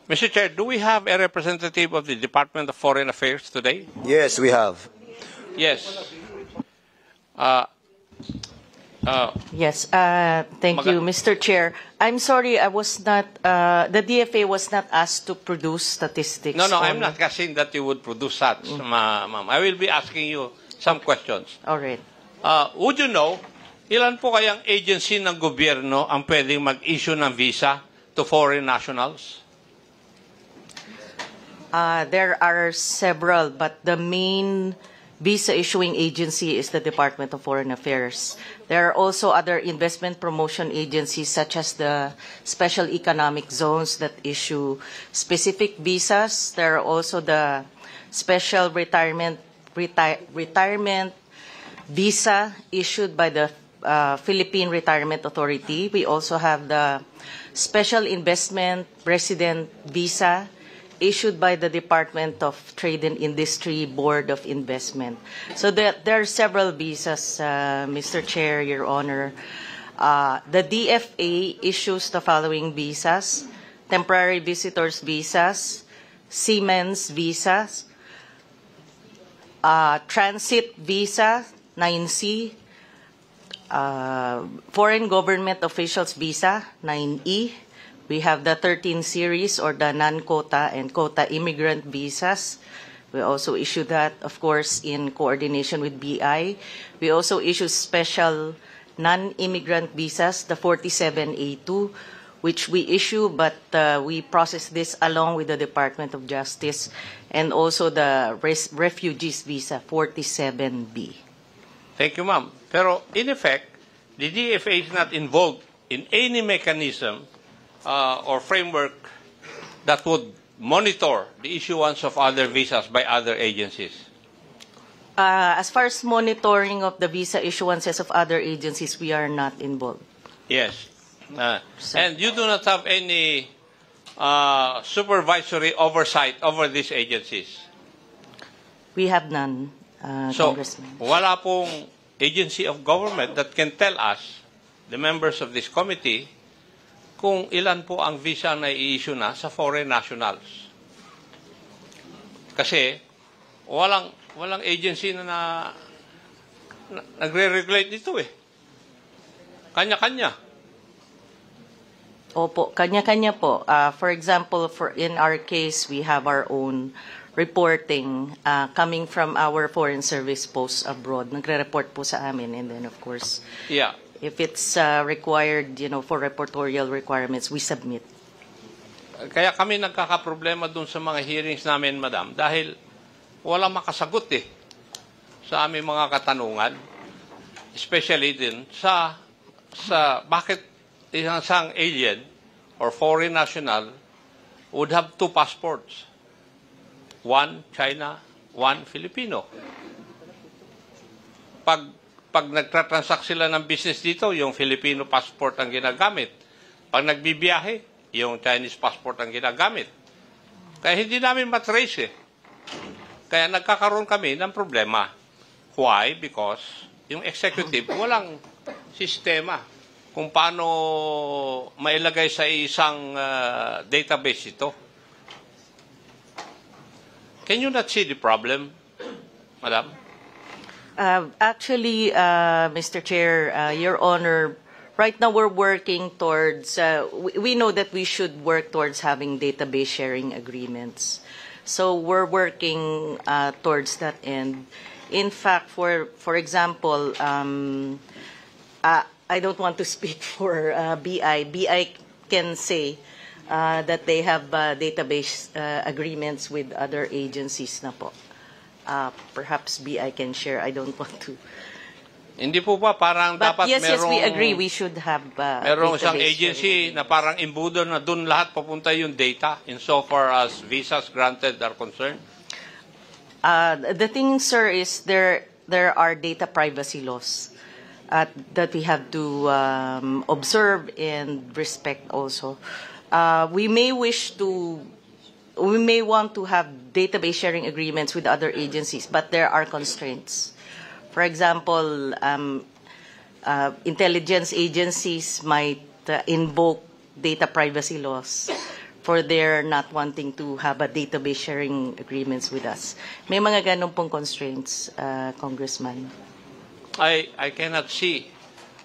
Mr. Chair, do we have a representative of the Department of Foreign Affairs today? Yes, we have. Yes. Yes, thank you, Mr. Chair. I'm sorry, I was not, the DFA was not asked to produce statistics. No, I'm not asking that you would produce that, ma'am. I will be asking you some questions. All right. Would you know, ilan po kayang agency ng gobyerno ang pwedeng mag-issue ng visa to foreign nationals? There are several, but the main visa issuing agency is the Department of Foreign Affairs. There are also other investment promotion agencies such as the special economic zones that issue specific visas. There are also the special retirement visa issued by the Philippine Retirement Authority. We also have the special investment resident visa issued by the Department of Trade and Industry Board of Investment. So there are several visas, Mr. Chair, Your Honor. The DFA issues the following visas: temporary visitors visas, seamen's visas, transit visa, 9C, foreign government officials visa, 9E. We have the 13 series or the non-quota and quota immigrant visas. We also issue that, of course, in coordination with BI. We also issue special non-immigrant visas, the 47A2, which we issue, but we process this along with the Department of Justice, and also the refugees visa, 47B. Thank you, ma'am. Pero in effect, the DFA is not involved in any mechanism or framework that would monitor the issuance of other visas by other agencies. As far as monitoring of the visa issuances of other agencies, we are not involved. Yes. And you do not have any supervisory oversight over these agencies? We have none, Congressman. Wala pong agency of government that can tell us, the members of this committee, kung ilan po ang visa na i-issue na sa foreign nationals. Kasi walang agency na nagre-regulate dito eh. Kanya-kanya. Opo, kanya-kanya po. For example, in our case, we have our own reporting coming from our foreign service posts abroad. Nagre-report po sa amin, and then of course, yeah. If it's required, for reportorial requirements, we submit. Kaya kami nagkakaproblema dun sa mga hearings namin, madam, dahil walang makasagot eh sa aming mga katanungan, especially din sa bakit isang alien or foreign national would have two passports. One China, one Filipino. Pag nagtatransact sila ng business dito, yung Filipino passport ang ginagamit. Pag nagbibiyahe, yung Chinese passport ang ginagamit. Kaya hindi namin matrace eh. Kaya nagkakaroon kami ng problema. Why? Because yung executive, walang sistema kung paano mailagay sa isang database ito. Can you not see the problem, madam? Actually, Mr. Chair, Your Honor, right now we're working towards, we know that we should work towards having database sharing agreements. So we're working towards that end. In fact, for example, I don't want to speak for BI. BI can say that they have database agreements with other agencies na po. Perhaps BI can share. I don't want to. Hindi po ba parang But dapat yes, merong... yes, we agree. We should have merong isang agency na parang imbudo na dun lahat papunta yung data insofar as visas granted are concerned? The thing, sir, is there are data privacy laws that we have to observe and respect also. We may want to have database sharing agreements with other agencies, but there are constraints. For example, intelligence agencies might invoke data privacy laws. for their not wanting to have a database sharing agreements with us. May mga ganun pong constraints, Congressman. I cannot see,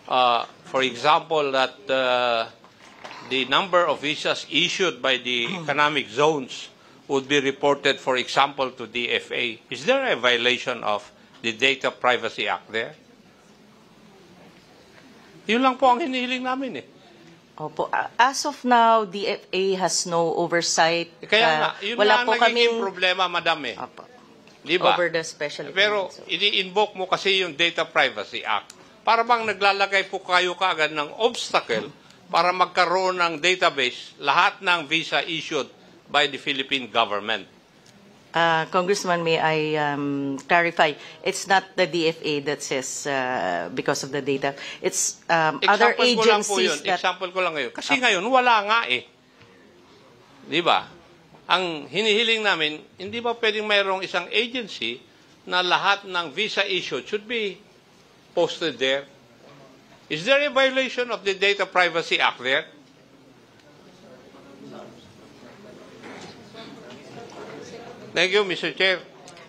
for example, that the number of visas issued by the economic zones would be reported, for example, to DFA. Is there a violation of the Data Privacy Act there? Yun lang po ang hinihiling namin eh. Opo. As of now, DFA has no oversight. Kaya nga, yun wala lang po nagiging kaming problema, madam eh. Opo. Di ba? Over the special Pero economic zone. ini-invoke mo kasi yung Data Privacy Act. Para bang naglalagay po kayo kaagad ng obstacle para magkaroon ng database lahat ng visa issued by the Philippine government. Congressman, may I clarify? It's not the DFA that says because of the data. It's other Example ko lang po yun. agencies that... Example ko lang ngayon. Kasi ngayon, wala nga eh. Di ba? Ang hinihiling namin, hindi ba pwedeng mayroong isang agency na lahat ng visa issued should be posted there? Is there a violation of the Data Privacy Act there? Thank you, Mr. Chair.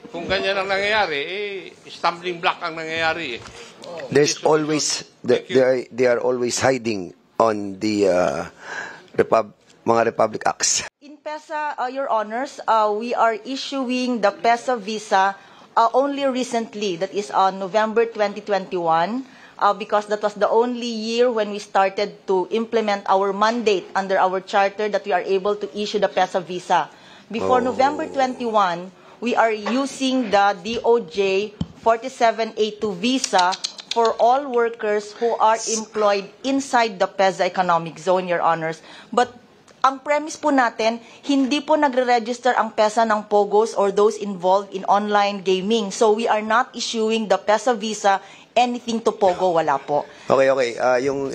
Kung ganyan ang nangyayari, stumbling block ang nangyayari eh. There's always they are always hiding on the mga Republic Acts. In PESA, Your Honors, we are issuing the PESA visa only recently, that is on November 2021, because that was the only year when we started to implement our mandate under our charter that we are able to issue the PESA visa. Before November 21, we are using the DOJ 4782 visa for all workers who are employed inside the PESA economic zone, Your Honors. But ang premise po natin, hindi po nagre-register ang PESA ng POGOs or those involved in online gaming. So we are not issuing the PESA visa anything to POGO, wala po. Okay. Yung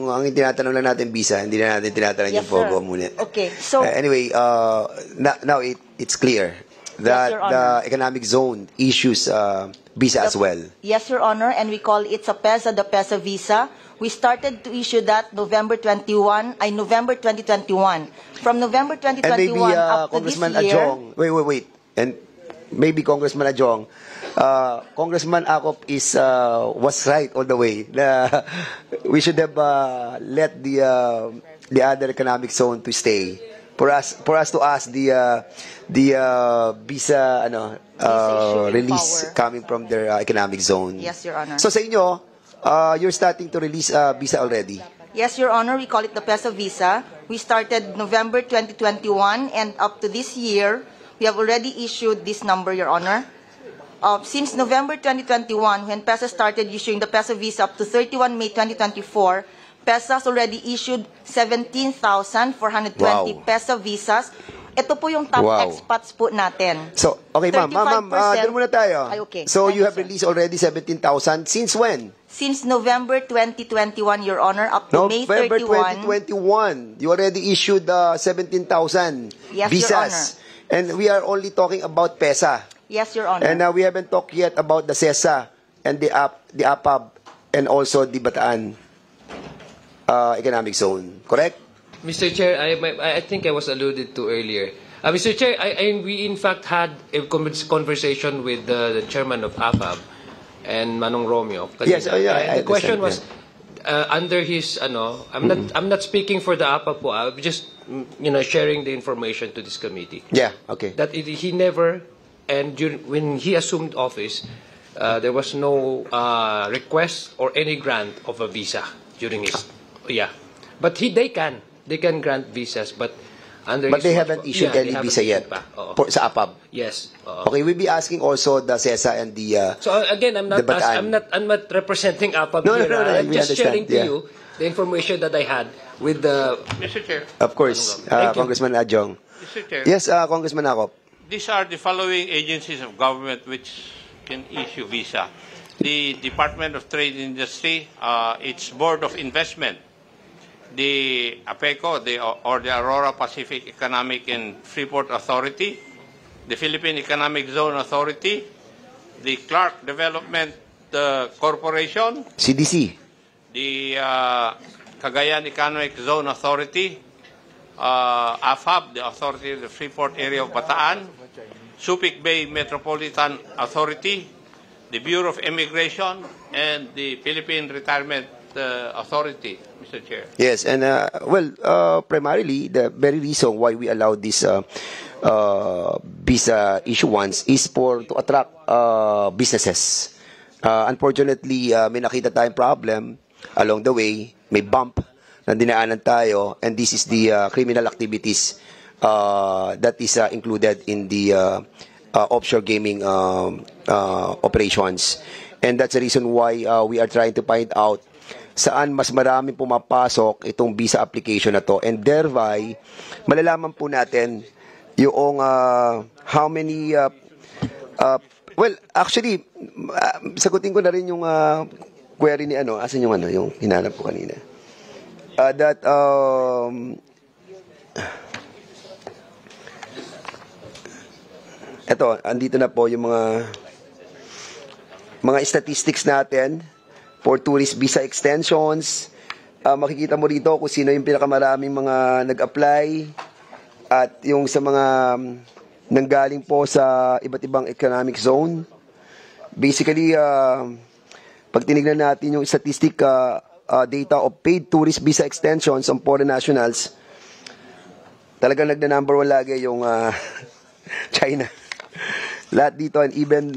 ang tinatanong lang natin visa, hindi na natin tinatanong yung Pogo muna. Okay. So Anyway, now it's clear that Your the Honor. economic zone issues visa as well. Yes, Your Honor, and we call it the PESA visa. We started to issue that November 2021. From November 2021 And maybe up to Congressman this year. Adjong, wait. And maybe Congressman Adjong, Congressman Acop was right all the way. We should have let the other economic zone to stay for us to ask the visa issuing release power. coming from their economic zone. Yes, Your Honor. So sa inyo, you're starting to release visa already. Yes, Your Honor, we call it the PESA visa. We started November 2021, and up to this year, we have already issued this number, Your Honor. Since November 2021, when PESA started issuing the PESA visa up to 31 May 2024, PESA has already issued 17,420 Wow. PESA visas. Ito po yung top Wow. expats po natin. So, okay ma'am, 35%. doon muna tayo. Ay, okay. So Thank you you, have sir. released already 17,000. Since when? Since November 2021, Your Honor, up to May November 31. 2021, you already issued 17,000 Yes, Your visas. And we are only talking about PESA. Yes, Your Honor. And we haven't talked yet about the CESA and the APAB and also the Bataan economic zone. Correct? Mr. Chair, I think I was alluded to earlier. Mr. Chair, we in fact had a conversation with the chairman of AFAB and Manong Romeo. Yes, And I the question understand, was under his I'm not speaking for the AFAB po. I'm just sharing the information to this committee. Yeah, okay. That he never, and when he assumed office, there was no request or any grant of a visa during his but they can grant visas, but under But his they watch haven't po. issued They any haven't visa yet issued pa. Oo. sa APAB. Yes. Okay, we'll be asking also the CESA and the... So again, I'm not The Bataan. I'm not representing APAB No, here. no, I'm we just sharing understand, to you the information that I had with the. Mr. Chair, Of course, Thank you. Congressman Adjong. Mr. Chair, Yes, Congressman Acop. these are the following agencies of government which can issue visa. The Department of Trade and Industry, its Board of Investment, the APECO, or the Aurora Pacific Economic and Freeport Authority, the Philippine Economic Zone Authority, the Clark Development Corporation, CDC. the Cagayan Economic Zone Authority, AFAB, the Authority of the Freeport Area of Bataan, Subic Bay Metropolitan Authority, the Bureau of Immigration, and the Philippine Retirement Authority, Mr. Chair. Yes, and primarily the very reason why we allow this visa issuance is to attract businesses. Unfortunately, may nakita tayong problem along the way, may bump na dinaanan tayo, and this is the criminal activities that is included in the offshore gaming operations. And that's the reason why we are trying to find out saan mas maraming pumapasok itong visa application na to, and thereby malalaman po natin yung how many well, actually sagutin ko na rin yung query ni asan yung yung hinanap ko kanina, that eto, andito na po yung mga statistics natin for tourist visa extensions. Makikita mo rito kung sino yung pinakamaraming mga nag-apply at yung sa mga nanggaling po sa iba't ibang economic zone. Basically, pag tinignan natin yung statistic data of paid tourist visa extensions on foreign nationals, talagang nagna-number 1 lagi yung China. Lahat dito, and even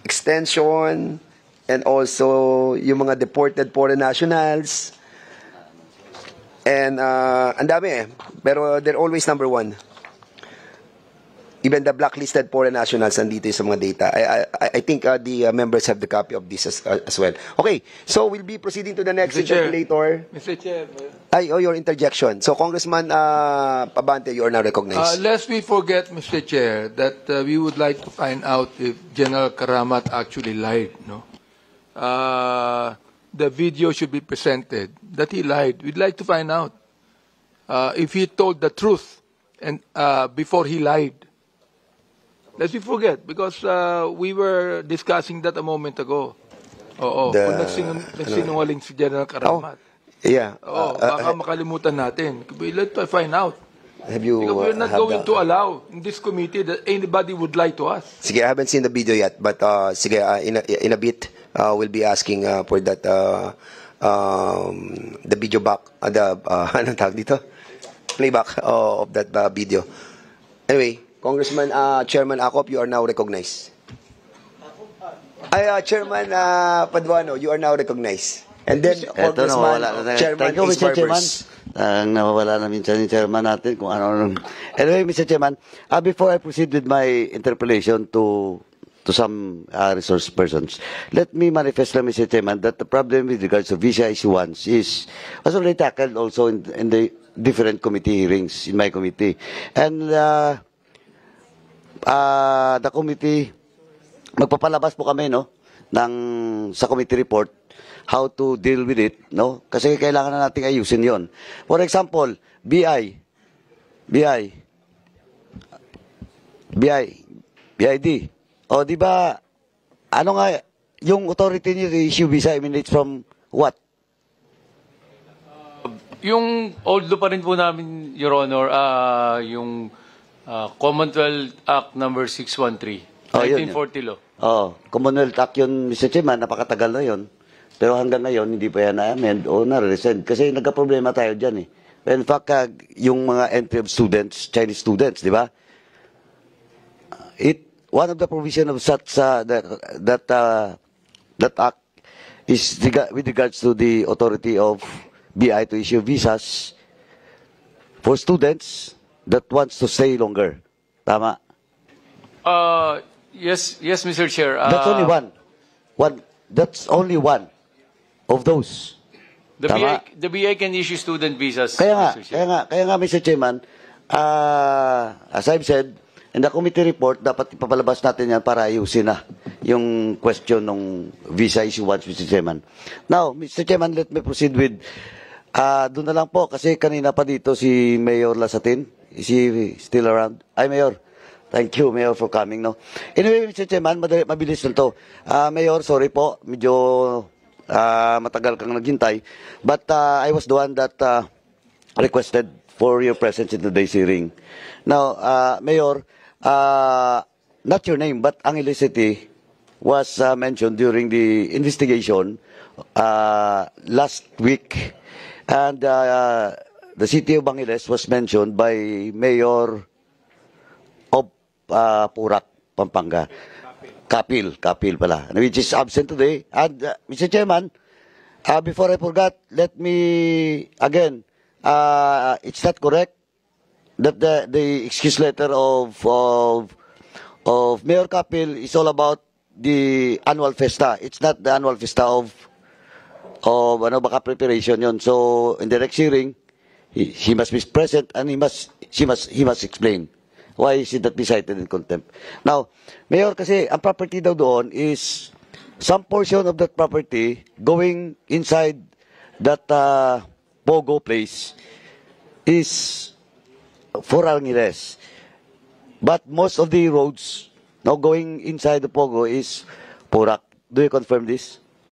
extension, and also yung mga deported foreign nationals, and ang dami pero they're always number 1. Even the blacklisted foreign nationals nandito sa mga data. I think the members have the copy of this as well. Okay, so we'll be proceeding to the next interpolator. Mr. Chair. Your interjection. So Congressman Pabante, you are now recognized. Lest we forget, Mr. Chair, that we would like to find out if General Karamat actually lied. No, the video should be presented that he lied. We'd like to find out if he told the truth and before he lied. Lest we forget, because we were discussing that a moment ago. Oo, kung nagsinungaling si General Karamat. Yeah. Baka makalimutan natin. We'd like to find out. Have you? Because we're not going to allow in this committee that anybody would lie to us. Sige, I haven't seen the video yet, but sige, in a bit, we'll be asking for that, the video back, anong tawag dito? Playback of that video. Anyway, Congressman, Chairman Acop, you are now recognized. Chairman Paduano, you are now recognized. And then, Congressman, Chairman Ace Barbers. Nawawala na minsan yung chairman natin kung ano. Anyway, Mr. Chairman, before I proceed with my interpellation to some resource persons, let me manifest, Mr. Chairman, that the problem with regards to visa issuance was already tackled also in the different committee hearings in my committee. And the committee, magpapalabas po kami, no, sa committee report, how to deal with it, no? Kasi kailangan na nating ayusin yon. For example, BID. O, di ba, ano nga, yung authority niyo to issue visa emanates from what? Yung old law pa rin po namin, Your Honor, yung Commonwealth Act number 613, 1940 law. Commonwealth Act yun, Mr. Chairman, napakatagal na yun. Pero hanggang ngayon, hindi pa yan na-amend o na-resend. Kasi nagka-problema tayo dyan eh. In fact, yung mga entry of students, Chinese students, di ba? One of the provision of such that act is with regards to the authority of BI to issue visas for students that wants to stay longer. Tama? Yes, Mr. Chair. That's only one. That's only one of those. The BI can issue student visas. Kaya nga, Mr. Chairman, as I've said, in the committee report, dapat ipapalabas natin yan para ayusin na yung question ng visa issuance, Mr. Chairman. Now, Mr. Chairman, let me proceed with, doon na lang po, kasi kanina pa dito si Mayor Lasatin. Is he still around? Ay, Mayor. Thank you, Mayor, for coming, no? Anyway, Mr. Chairman, mabilis lang to. Mayor, sorry po, medyo matagal kang naghintay. But I was the one that requested for your presence in today's hearing. Now, Mayor, not your name, but Angeles City was mentioned during the investigation last week, and the city of Angeles was mentioned by Mayor of Purak, Pampanga. Kapil pala, which is absent today. And Mr. Chairman, before I forgot, let me again, it's not correct that the excuse letter of Mayor Kapil is all about the annual festa. It's not the annual festa of ano baka preparation yon. So in the next hearing, he must be present and he must explain why should that be cited in contempt. Now, Mayor, kasi ang property daw doon is some portion of that property going inside that Pogo place is for Angeles. But most of the roads now going inside the Pogo is Purak. Do you confirm this?